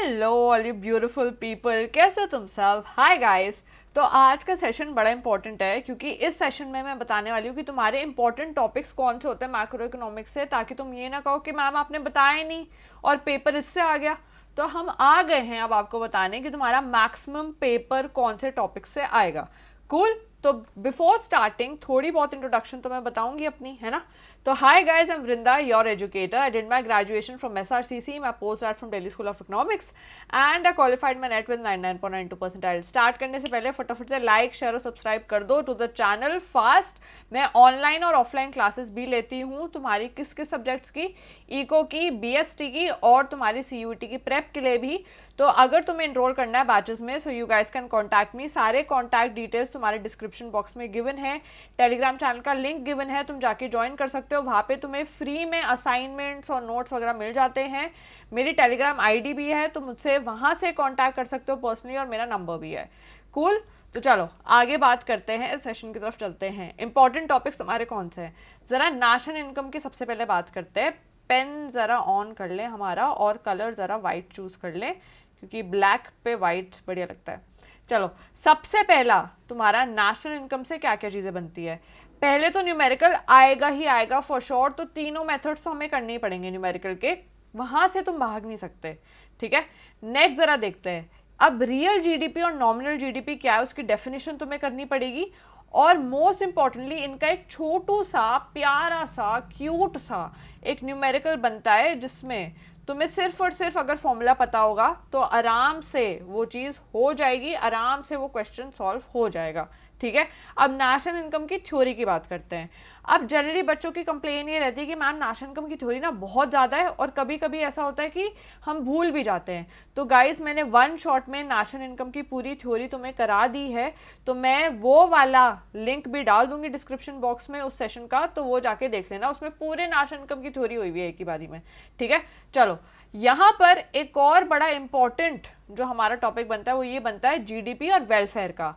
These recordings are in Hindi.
Hello all you beautiful people, कैसे हो तुम सब। Hi guys. तो आज का सेशन बड़ा इंपॉर्टेंट है क्योंकि इस सेशन में मैं बताने वाली हूँ कि तुम्हारे इंपॉर्टेंट टॉपिक्स कौन से होते हैं मैक्रो इकोनॉमिक्स से, ताकि तुम ये ना कहो कि मैम आपने बताया ही नहीं और पेपर इससे आ गया। तो हम आ गए हैं अब आपको बताने कि तुम्हारा मैक्सिमम पेपर कौन से टॉपिक से आएगा। कूल। तो बिफोर स्टार्टिंग थोड़ी बहुत इंट्रोडक्शन तो मैं बताऊंगी अपनी, है ना। तो hi guys, I am Vrinda, your educator. I did my graduation from SRCC, my post grade from Delhi school of economics and I qualified my net with 99.92 percentile. Start करने से पहले फटाफट से लाइक शेयर और सब्सक्राइब कर दो टू द चैनल फास्ट। मैं ऑनलाइन और ऑफलाइन क्लासेस भी लेती हूँ तुम्हारी किस किस सब्जेक्ट्स की, इको की, बीएसटी की और तुम्हारी सीयूटी की प्रेप के लिए भी। तो अगर तुम्हें इनरोल करना है बैचेस में, so you guys can contact me. सारे कॉन्टैक्ट डिटेल्स तुम्हारे डिस्क्रिप्शन बॉक्स में गिवन है। टेलीग्राम चैनल का लिंक गिवन है, तुम जाके ज्वाइन कर सकते हो। वहाँ पे तुम्हें फ्री में असाइनमेंट्स और नोट्स वगैरह मिल जाते हैं। मेरी टेलीग्राम आईडी भी है, तुम मुझसे वहाँ से कॉन्टैक्ट कर सकते हो पर्सनली, और मेरा नंबर भी है। कूल। तो चलो आगे बात करते हैं, इस सेशन की तरफ चलते हैं। इंपॉर्टेंट टॉपिक्स तुम्हारे कौन से हैं, ज़रा नेशनल इनकम की सबसे पहले बात करते हैं। पेन ज़रा ऑन कर ले हमारा, और कलर ज़रा वाइट चूज़ कर ले क्योंकि ब्लैक पे वाइट बढ़िया लगता है। चलो, सबसे पहला तुम्हारा नेशनल इनकम से क्या क्या चीज़ें बनती है। पहले तो न्यूमेरिकल आएगा ही आएगा फॉर श्योर। तो तीनों मेथड्स तो हमें करने ही पड़ेंगे न्यूमेरिकल के, वहां से तुम भाग नहीं सकते। ठीक है। नेक्स्ट जरा देखते हैं, अब रियल जीडीपी और नॉमिनल जीडीपी क्या है उसकी डेफिनेशन तुम्हें करनी पड़ेगी। और मोस्ट इंपॉर्टेंटली इनका एक छोटू सा प्यारा सा क्यूट सा एक न्यूमेरिकल बनता है, जिसमें तुम्हें सिर्फ और सिर्फ अगर फॉर्मूला पता होगा तो आराम से वो चीज़ हो जाएगी, आराम से वो क्वेश्चन सॉल्व हो जाएगा। ठीक है। अब नेशनल इनकम की थ्योरी की बात करते हैं। अब जनरली बच्चों की कंप्लेन ये रहती है कि मैम नेशनल इनकम की थ्योरी ना बहुत ज़्यादा है और कभी कभी ऐसा होता है कि हम भूल भी जाते हैं। तो गाइस, मैंने वन शॉट में नेशनल इनकम की पूरी थ्योरी तुम्हें करा दी है, तो मैं वो वाला लिंक भी डाल दूंगी डिस्क्रिप्शन बॉक्स में उस सेशन का, तो वो जाके देख लेना, उसमें पूरे नेशनल इनकम की थ्योरी हुई हुई है एक ही बारी में। ठीक है। चलो, यहाँ पर एक और बड़ा इंपॉर्टेंट जो हमारा टॉपिक बनता है वो ये बनता है जीडीपी और वेलफेयर का।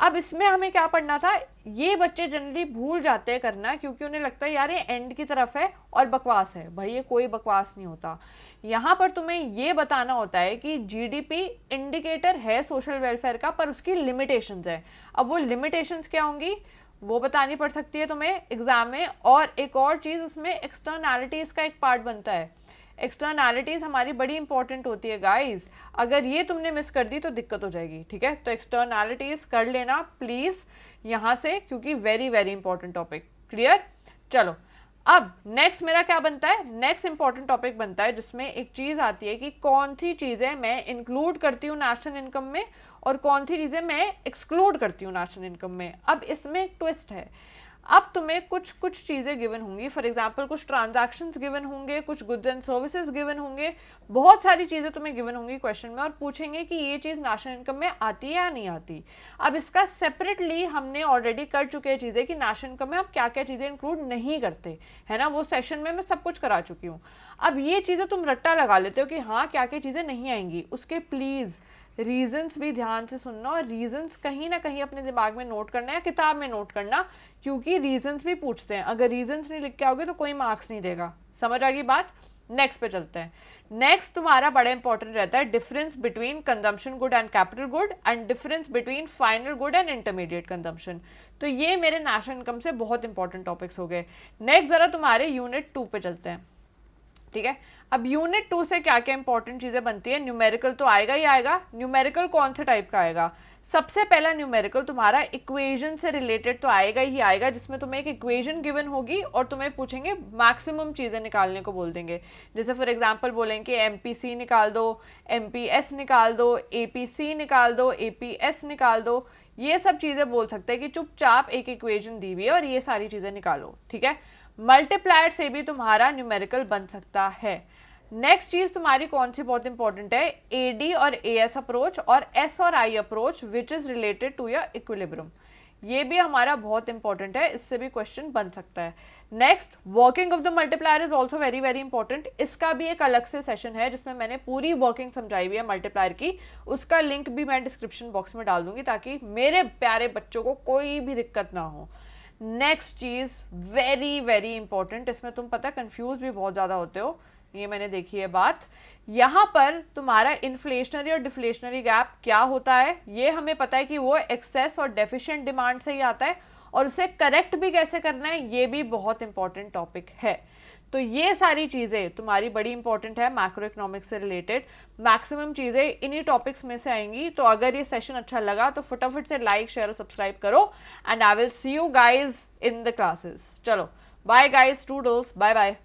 अब इसमें हमें क्या पढ़ना था, ये बच्चे जनरली भूल जाते हैं करना, क्योंकि उन्हें लगता है यार ये एंड की तरफ है और बकवास है। भाई ये कोई बकवास नहीं होता। यहाँ पर तुम्हें ये बताना होता है कि जीडीपी इंडिकेटर है सोशल वेलफेयर का, पर उसकी लिमिटेशंस है। अब वो लिमिटेशंस क्या होंगी वो बतानी पड़ सकती है तुम्हें एग्जाम में। और एक और चीज़, उसमें एक्सटर्नैलिटीज का एक पार्ट बनता है। एक्सटर्नैलिटीज हमारी बड़ी इंपॉर्टेंट होती है गाइस, अगर ये तुमने मिस कर दी तो दिक्कत हो जाएगी। ठीक है। तो एक्सटर्नैलिटीज कर लेना प्लीज यहाँ से, क्योंकि very very important topic. Clear. चलो, अब नेक्स्ट मेरा क्या बनता है, नेक्स्ट इंपॉर्टेंट टॉपिक बनता है जिसमें एक चीज आती है कि कौन सी चीजें मैं इंक्लूड करती हूँ नेशनल इनकम में और कौन सी चीजें मैं एक्सक्लूड करती हूँ नेशनल इनकम में। अब इसमें एक ट्विस्ट है। अब तुम्हें कुछ कुछ चीज़ें गिवन होंगी, फॉर एग्जांपल कुछ ट्रांजैक्शंस गिवन होंगे, कुछ गुड्स एंड सर्विसेज गिवन होंगे, बहुत सारी चीज़ें तुम्हें गिवन होंगी क्वेश्चन में, और पूछेंगे कि ये चीज़ नेशनल इनकम में आती है या नहीं आती। अब इसका सेपरेटली हमने ऑलरेडी कर चुके हैं चीज़ें कि नेशनल इनकम में आप क्या क्या चीज़ें इंक्लूड नहीं करते, है ना। वो सेशन में मैं सब कुछ करा चुकी हूँ। अब ये चीज़ें तुम रट्टा लगा लेते हो कि हाँ क्या क्या चीज़ें नहीं आएंगी, उसके प्लीज़ रीजंस भी ध्यान से सुनना, और रीजंस कहीं ना कहीं अपने दिमाग में नोट करना या किताब में नोट करना, क्योंकि रीजंस भी पूछते हैं। अगर रीजंस नहीं लिख के आओगे तो कोई मार्क्स नहीं देगा। समझ आ गई बात। नेक्स्ट पे चलते हैं। नेक्स्ट तुम्हारा बड़ा इंपॉर्टेंट रहता है difference between consumption good and capital good, and difference between final good and intermediate consumption. तो ये मेरे नेशनल इनकम से बहुत इंपॉर्टेंट टॉपिक्स हो गए। नेक्स्ट जरा तुम्हारे यूनिट 2 पे चलते हैं। ठीक है। अब यूनिट 2 से क्या क्या इंपॉर्टेंट चीजें बनती है। न्यूमेरिकल तो आएगा ही आएगा। न्यूमेरिकल कौन से टाइप का आएगा, सबसे पहला न्यूमेरिकल तुम्हारा इक्वेशन से रिलेटेड तो आएगा ही आएगा, जिसमें तुम्हें एक इक्वेशन गिवन होगी और तुम्हें पूछेंगे मैक्सिमम चीजें निकालने को बोल देंगे। जैसे फॉर एग्जांपल बोलेंगे एमपीसी निकाल दो, एमपीएस निकाल दो, एपीसी निकाल दो, एपीएस निकाल दो। ये सब चीजें बोल सकते हैं कि चुपचाप एक इक्वेशन दी हुई है और ये सारी चीजें निकालो। ठीक है। मल्टीप्लायर से भी तुम्हारा न्यूमेरिकल बन सकता है। नेक्स्ट चीज तुम्हारी कौन सी बहुत इंपॉर्टेंट है, एडी और एएस अप्रोच और एस और I approach which is related to your equilibrium. ये भी हमारा बहुत इंपॉर्टेंट है, इससे भी क्वेश्चन बन सकता है। Next, working of the multiplier is also very very important. इसका भी एक अलग से सेशन है जिसमें मैंने पूरी वर्किंग समझाई हुई है मल्टीप्लायर की, उसका लिंक भी मैं डिस्क्रिप्शन बॉक्स में डाल दूंगी ताकि मेरे प्यारे बच्चों को कोई भी दिक्कत ना हो। नेक्स्ट चीज वेरी वेरी इंपॉर्टेंट, इसमें तुम पता है कंफ्यूज भी बहुत ज्यादा होते हो, ये मैंने देखी है बात। यहाँ पर तुम्हारा इन्फ्लेशनरी और डिफ्लेशनरी गैप क्या होता है ये हमें पता है कि वो एक्सेस और डेफिशिएंट डिमांड से ही आता है, और उसे करेक्ट भी कैसे करना है ये भी बहुत इंपॉर्टेंट टॉपिक है। तो ये सारी चीज़ें तुम्हारी बड़ी इंपॉर्टेंट है मैक्रो इकोनॉमिक्स से रिलेटेड। मैक्सिमम चीज़ें इन्हीं टॉपिक्स में से आएंगी। तो अगर ये सेशन अच्छा लगा तो फटाफट से लाइक शेयर और सब्सक्राइब करो, and I will see you guys in the classes. चलो bye guys, toodles, bye bye.